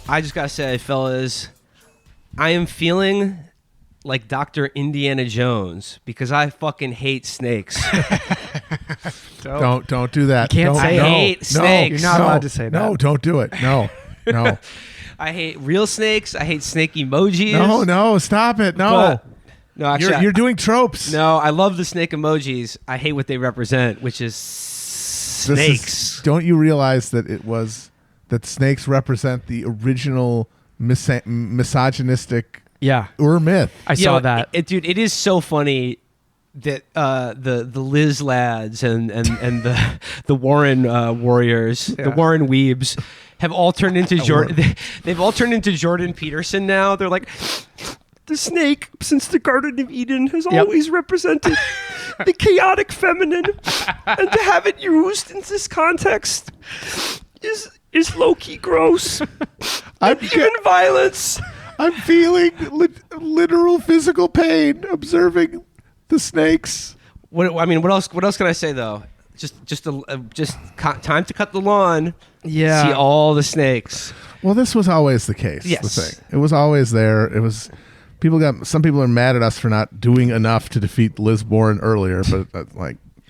I just gotta say, fellas, I am feeling like Dr. Indiana Jones because I fucking hate snakes. Don't do that. You can't don't, say no, hate snakes. You're not allowed to say that. No, don't do it. No. I hate real snakes. I hate snake emojis. No, stop it. No. No, actually, You're doing tropes. No, I love the snake emojis. I hate what they represent, which is snakes. Don't you realize that snakes represent the original misogynistic myth? I saw that. Dude, it is so funny that the Liz lads and the Warren warriors, the Warren weebs, have all turned into Jordan. They've all turned into Jordan Peterson now. They're like, the snake, since the Garden of Eden, has always represented the chaotic feminine, and to have it used in this context is low-key gross. Even violence. I'm feeling literal physical pain observing the snakes. What else? What else can I say though? Just time to cut the lawn. Yeah. See all the snakes. Well, this was always the case. Yes. The thing. It was always there. It was. Some people are mad at us for not doing enough to defeat Liz Warren earlier, but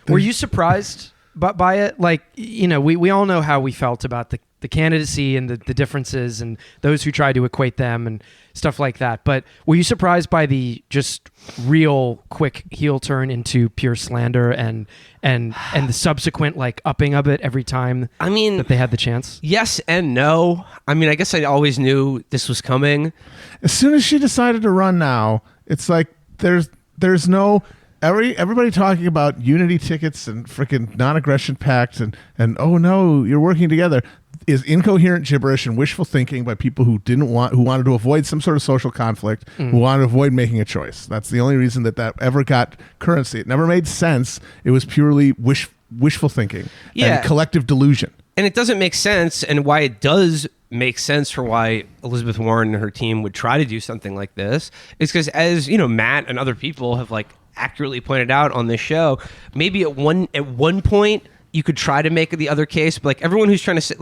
were you surprised by it? Like, we all know how we felt about the candidacy and the differences and those who try to equate them and stuff like that. But were you surprised by the just real quick heel turn into pure slander and the subsequent upping of it every time that they had the chance? Yes and no. I mean, I guess I always knew this was coming. As soon as she decided to run now, it's like there's no everybody talking about unity tickets and freaking non-aggression pact and oh no, you're working together is incoherent gibberish and wishful thinking by people who wanted to avoid some sort of social conflict, who wanted to avoid making a choice. That's the only reason that ever got currency. It never made sense. It was purely wishful thinking and collective delusion. And it doesn't make sense, and why it does make sense for why Elizabeth Warren and her team would try to do something like this is because, as Matt and other people have accurately pointed out on this show, maybe at one point you could try to make the other case, but everyone who's trying to say,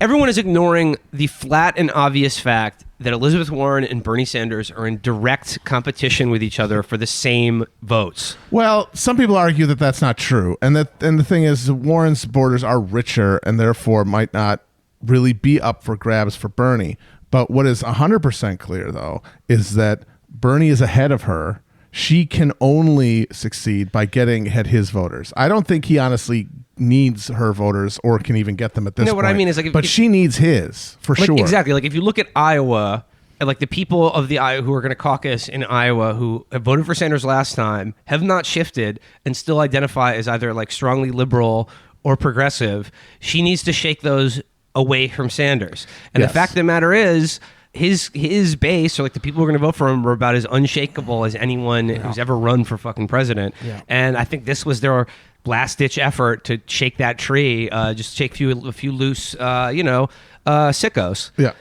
everyone is ignoring the flat and obvious fact that Elizabeth Warren and Bernie Sanders are in direct competition with each other for the same votes. Well, some people argue that that's not true, and the thing is, Warren's supporters are richer and therefore might not really be up for grabs for Bernie. But what is 100% clear, though, is that Bernie is ahead of her. She can only succeed by getting at his voters. I don't think he honestly needs her voters or can even get them at this point. What I mean is, but she needs his for sure. Exactly. If you look at Iowa, and the people of the Iowa who are going to caucus in Iowa who have voted for Sanders last time have not shifted and still identify as either strongly liberal or progressive. She needs to shake those away from Sanders. And the fact of the matter is, his base, or the people who are going to vote for him, were about as unshakable as anyone who's ever run for fucking president. Yeah. And I think this was their last ditch effort to shake that tree, just shake a few loose, sickos. Yeah.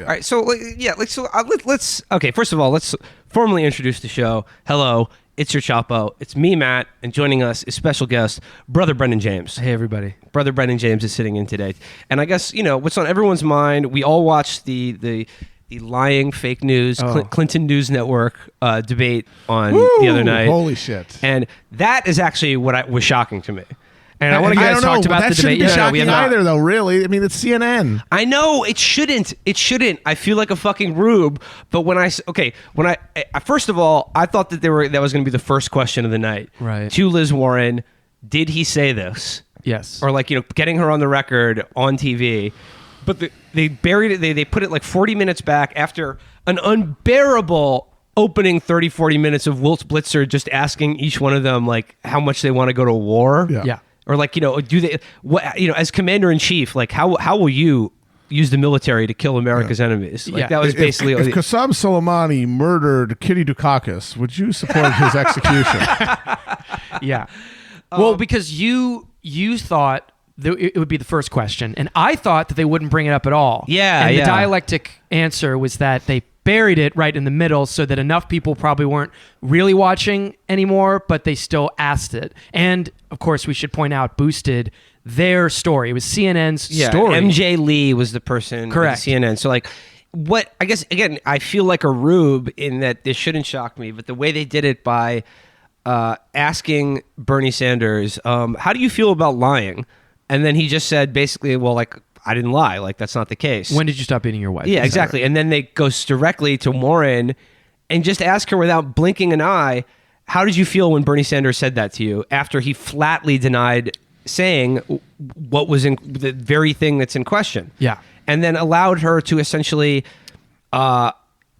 All right. So let's okay. First of all, let's formally introduce the show. Hello. It's your Chapo. It's me, Matt, and joining us is special guest, Brother Brendan James. Hey, everybody. Brother Brendan James is sitting in today. And I guess, what's on everyone's mind, we all watched the lying fake news, Clinton News Network debate on the other night. Holy shit. And that is actually what was shocking to me. And I want to get talked about the debate. That shouldn't be shocking either, though, really. I mean, it's CNN. I know, it shouldn't. It shouldn't. I feel like a fucking rube. But first of all, I thought that that was going to be the first question of the night. Right. To Liz Warren, did he say this? Yes. Or getting her on the record on TV. But they buried it. They put it 40 minutes back after an unbearable opening 30-40 minutes of Wilt Blitzer just asking each one of them how much they want to go to war. Yeah. Or do they as commander in chief, how will you use the military to kill America's enemies? That was basically if Qasem Soleimani murdered Kitty Dukakis, would you support his execution? Yeah. Well, because you thought it would be the first question, and I thought that they wouldn't bring it up at all. Yeah. And the dialectic answer was that they buried it right in the middle so that enough people probably weren't really watching anymore, but they still asked it. And of course, we should point out, boosted their story. It was CNN's Yeah, story. MJ Lee was the person. Correct. At CNN. So like, what I guess again, I feel like a rube in that this shouldn't shock me, but the way they did it by asking Bernie Sanders, how do you feel about lying? And then he just said basically, well, like, I didn't lie. Like, that's not the case. When did you stop beating your wife? Yeah, exactly. And then they go directly to Warren and just ask her without blinking an eye, how did you feel when Bernie Sanders said that to you after he flatly denied saying what was in the very thing that's in question? Yeah. And then allowed her to essentially,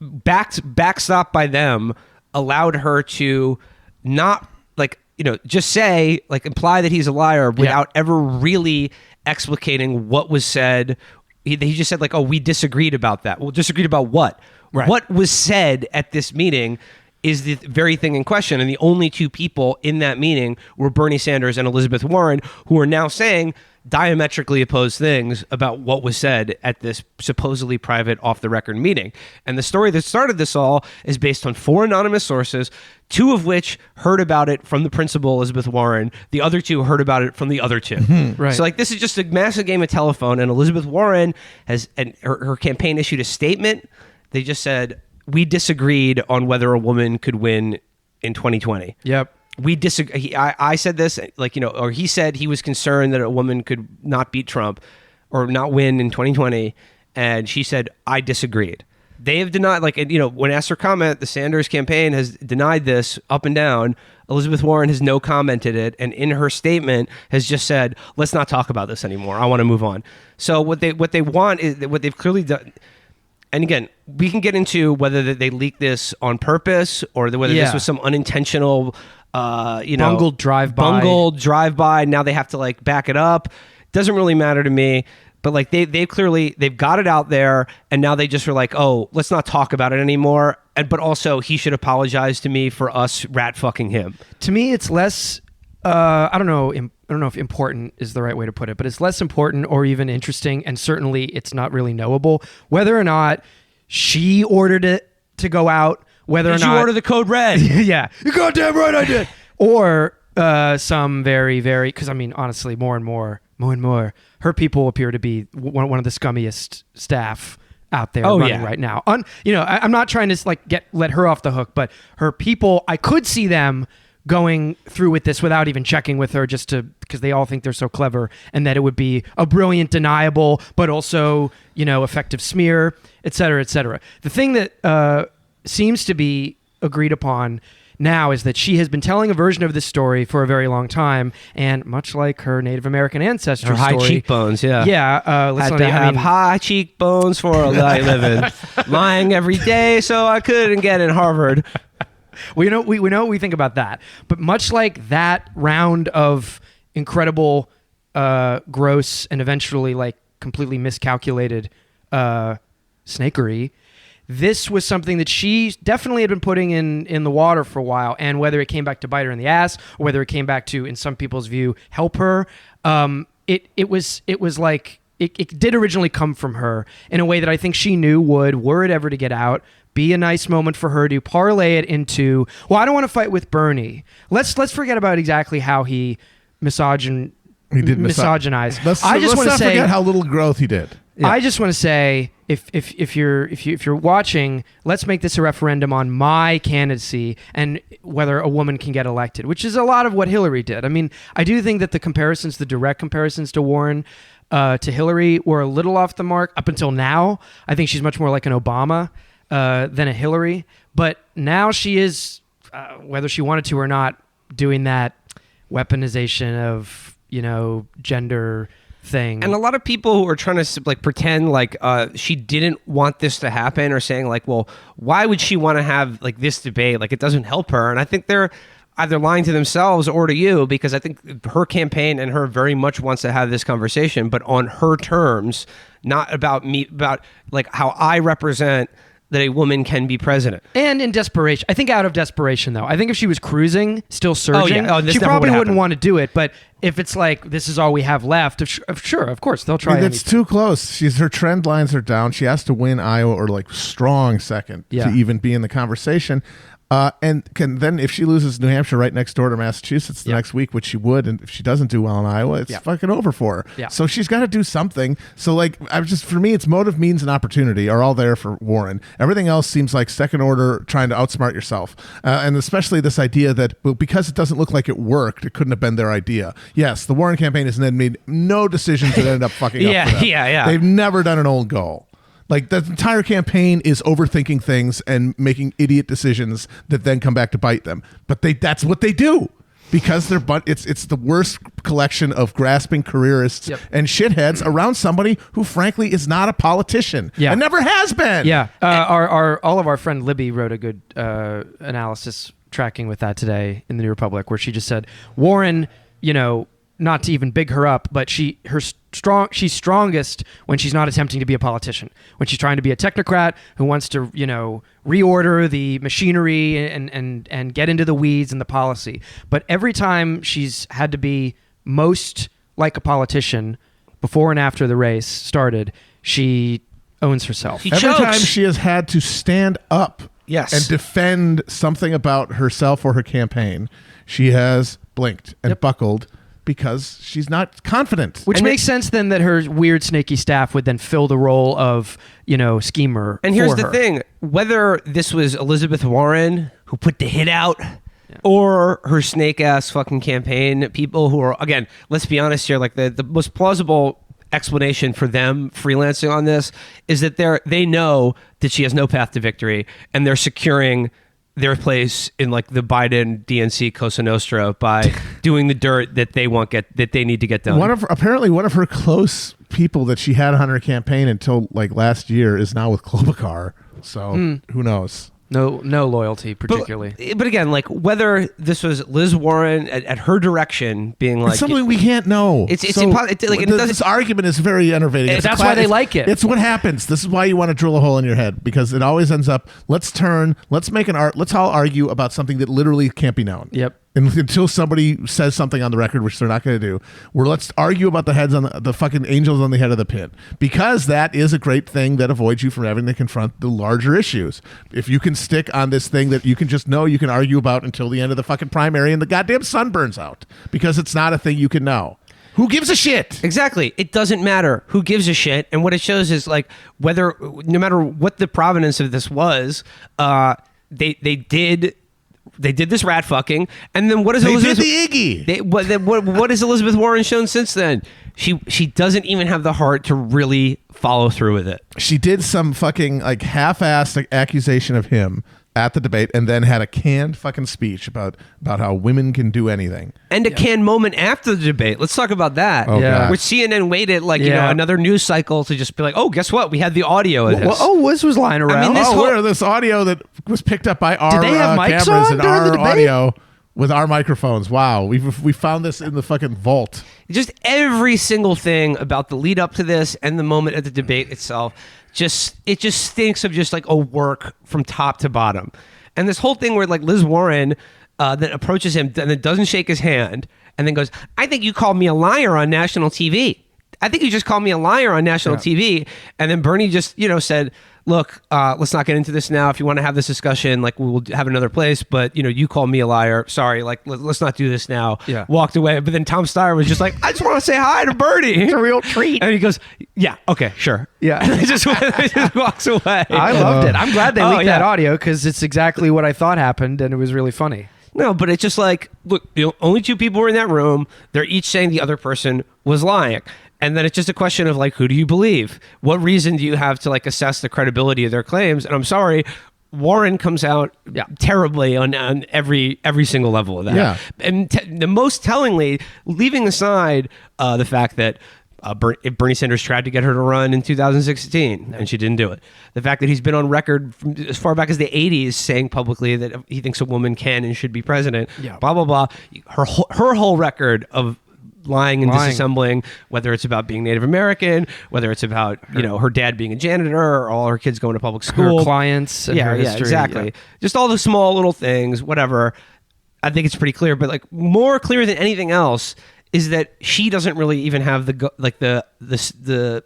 backstop by them, allowed her to not, like, just say, like, imply that he's a liar without ever really explicating what was said. He just said, like, oh, we disagreed about that. Well, disagreed about what? Right. What was said at this meeting is the very thing in question. And the only two people in that meeting were Bernie Sanders and Elizabeth Warren, who are now saying diametrically opposed things about what was said at this supposedly private off-the-record meeting. And the story that started this all is based on 4 anonymous sources, 2 of which heard about it from the principal, Elizabeth Warren. The other 2 heard about it from the other 2. Right. So, like, this is just a massive game of telephone, and Elizabeth Warren has, and her campaign issued a statement. They just said, we disagreed on whether a woman could win in 2020. Yep. We disagree. I said this, like, or he said he was concerned that a woman could not beat Trump or not win in 2020. And she said, I disagreed. They have denied, like, when asked her comment, the Sanders campaign has denied this up and down. Elizabeth Warren has no commented it. And in her statement has just said, let's not talk about this anymore. I want to move on. So what they want is what they've clearly done. And again, we can get into whether they leaked this on purpose or whether this was some unintentional, bungled drive-by. Bungled drive-by. Now they have to, like, back it up. Doesn't really matter to me. But, like, they've got it out there, and now they just were like, oh, let's not talk about it anymore. But also, he should apologize to me for us rat fucking him. To me, it's less. I don't know if important is the right way to put it, but it's less important or even interesting, and certainly it's not really knowable whether or not she ordered it to go out. Whether Did or not you order the code red? yeah, you're goddamn right, I did. Or some very, very, because I mean, honestly, more and more, her people appear to be one of the scummiest staff out there running right now. I'm not trying to, like, let her off the hook, but her people, I could see them going through with this without even checking with her, just because they all think they're so clever and that it would be a brilliant deniable, but also, effective smear, et cetera, et cetera. The thing that seems to be agreed upon now is that she has been telling a version of this story for a very long time, and much like her Native American ancestry Her high story, cheekbones, yeah. Yeah, Had to have high cheekbones for a living, lying every day so I couldn't get in Harvard. we know what we think about that. But much like that round of incredible, gross, and eventually, like, completely miscalculated snakery, this was something that she definitely had been putting in the water for a while. And whether it came back to bite her in the ass, or whether it came back to, in some people's view, help her, it was like it did originally come from her in a way that I think she knew would, were it ever to get out, be a nice moment for her to parlay it into, well, I don't want to fight with Bernie. Let's forget about exactly how he misogynized. I just want to say, forget how little growth he did. Yeah. I just want to say, if you're watching, let's make this a referendum on my candidacy and whether a woman can get elected, which is a lot of what Hillary did. I mean, I do think that the direct comparisons to Warren, to Hillary, were a little off the mark up until now. I think she's much more like an Obama than a Hillary, but now she is, whether she wanted to or not, doing that weaponization of, gender thing. And a lot of people who are trying to, like, pretend like she didn't want this to happen, or saying, like, well, why would she want to have, like, this debate? Like, it doesn't help her. And I think they're either lying to themselves or to you, because I think her campaign and her very much wants to have this conversation, but on her terms, not about me, about, like, how I represent that a woman can be president. And in desperation. I think out of desperation, though. I think if she was cruising, still surging, this she never probably would wouldn't happen. want to do it. But if it's like, this is all we have left, sure, of course, they'll try It's anything. too close. Her trend lines are down. She has to win Iowa or, like, strong second Yeah. to even be in the conversation. Then if she loses New Hampshire right next door to Massachusetts the next week, which she would, and if she doesn't do well in Iowa, it's fucking over for her. Yeah. So she's got to do something. So like, for me, it's motive, means, and opportunity are all there for Warren. Everything else seems like second order, trying to outsmart yourself, and especially this idea that because it doesn't look like it worked, it couldn't have been their idea. Yes, the Warren campaign has then made no decisions that ended up fucking up. For them. Yeah. They've never done an old goal. Like the entire campaign is overthinking things and making idiot decisions that then come back to bite them. But that's what they do because it's the worst collection of grasping careerists and shitheads around somebody who frankly is not a politician and never has been. Yeah. All of our friend Libby wrote a good analysis tracking with that today in the New Republic, where she just said Warren, not to even big her up, but she's strongest when she's not attempting to be a politician, when she's trying to be a technocrat who wants to reorder the machinery and get into the weeds and the policy. But every time she's had to be most like a politician before and after the race started, she owns herself. Every time she has had to stand up and defend something about herself or her campaign, she has blinked and buckled because she's not confident. Which makes sense then that her weird snaky staff would then fill the role of, schemer. And here's the thing, whether this was Elizabeth Warren who put the hit out or her snake ass fucking campaign people who are, again, let's be honest here, like the most plausible explanation for them freelancing on this is that they know that she has no path to victory and they're securing their place in like the Biden DNC Cosa Nostra by doing the dirt that they need to get done. Apparently one of her close people that she had on her campaign until like last year is now with Klobuchar. So who knows? No loyalty particularly. But again, like whether this was Liz Warren at her direction being like, it's something we can't know. It's impossible. This argument is very enervating. That's why they like it. It's what happens. This is why you want to drill a hole in your head, because it always ends up. Let's all argue about something that literally can't be known. Yep. And until somebody says something on the record, which they're not going to do, let's argue about the heads on the fucking angels on the head of the pin, because that is a great thing that avoids you from having to confront the larger issues. If you can stick on this thing that you can just know you can argue about until the end of the fucking primary and the goddamn sun burns out, because it's not a thing you can know. Who gives a shit? Exactly. It doesn't matter who gives a shit. And what it shows is like no matter what the provenance of this was, they did this rat fucking, and then what is Elizabeth? They did the Iggy. What has Elizabeth Warren shown since then? She doesn't even have the heart to really follow through with it. She did some fucking like half-assed accusation of him at the debate, and then had a canned fucking speech about how women can do anything. And a canned moment after the debate. Let's talk about that. Oh, God. Which CNN waited another news cycle to just be like, oh, guess what? We had the audio of this. This was lying around. I mean, this audio that was picked up by our Did they have mics cameras on and during the our debate? audio with our microphones. Wow, we found this in the fucking vault. Just every single thing about the lead up to this and the moment at the debate itself, it just stinks of just like a work from top to bottom. And this whole thing where like Liz Warren that approaches him and then doesn't shake his hand and then goes, I think you called me a liar on national TV. I think you just called me a liar on national TV. And then Bernie just, said, look, let's not get into this now. If you want to have this discussion, like we'll have another place, but you called me a liar. Sorry, like let's not do this now. Yeah. Walked away. But then Tom Steyer was just like, I just want to say hi to Bernie. It's a real treat. And he goes, yeah, okay, sure. Yeah. And he just walks away. I loved it. I'm glad they leaked yeah. that audio because it's exactly what I thought happened, and it was really funny. No, but it's just like, look, only two people were in that room. They're each saying the other person was lying. And then it's just a question of like, who do you believe? What reason do you have to like assess the credibility of their claims? And I'm sorry, Warren comes out terribly on every single level of that. Yeah. And the most tellingly, leaving aside the fact that Bernie Sanders tried to get her to run in 2016 and she didn't do it. The fact that he's been on record from as far back as the 80s saying publicly that he thinks a woman can and should be president, blah, blah, blah. Her whole record of lying and disassembling, whether it's about being Native American, whether it's about her dad being a janitor or all her kids going to public school, her clients, and her history, exactly. Just all the small little things, whatever. I think it's pretty clear, but like more clear than anything else is that she doesn't really even have the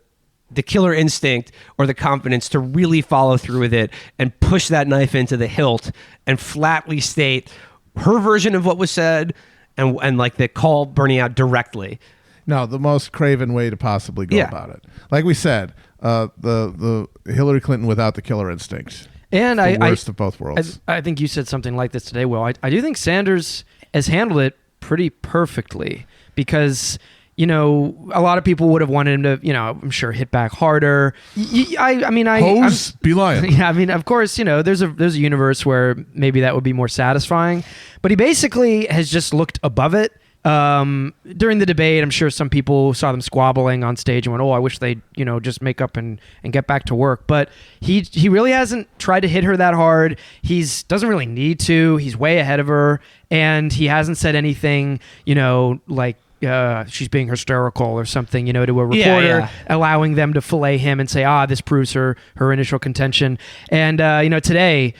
the killer instinct or the confidence to really follow through with it and push that knife into the hilt and flatly state her version of what was said and like the call burning out directly. No, the most craven way to possibly go about it. Like we said, the Hillary Clinton without the killer instinct. And the worst of both worlds. I think you said something like this today, Will. I do think Sanders has handled it pretty perfectly because, you know, a lot of people would have wanted him to, you know, I'm sure hit back harder. Hose, be lying. Yeah, I mean, of course, you know, there's a universe where maybe that would be more satisfying, but he basically has just looked above it. During the debate, I'm sure some people saw them squabbling on stage and went, "Oh, I wish they'd, you know, just make up and get back to work." But he really hasn't tried to hit her that hard. Doesn't really need to. He's way ahead of her, and he hasn't said anything, you know, like she's being hysterical or something, you know, to a reporter, allowing them to fillet him and say, this proves her initial contention. And you know, today.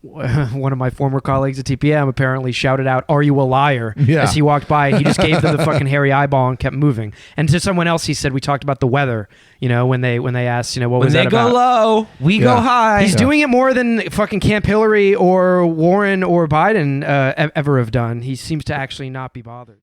One of my former colleagues at TPM apparently shouted out, "Are you a liar?" as he walked by, and he just gave them the fucking hairy eyeball and kept moving. And to someone else, he said, "We talked about the weather." You know, when they asked, you know, what was that about? When they go low, we go high. He's doing it more than fucking Camp Hillary or Warren or Biden ever have done. He seems to actually not be bothered.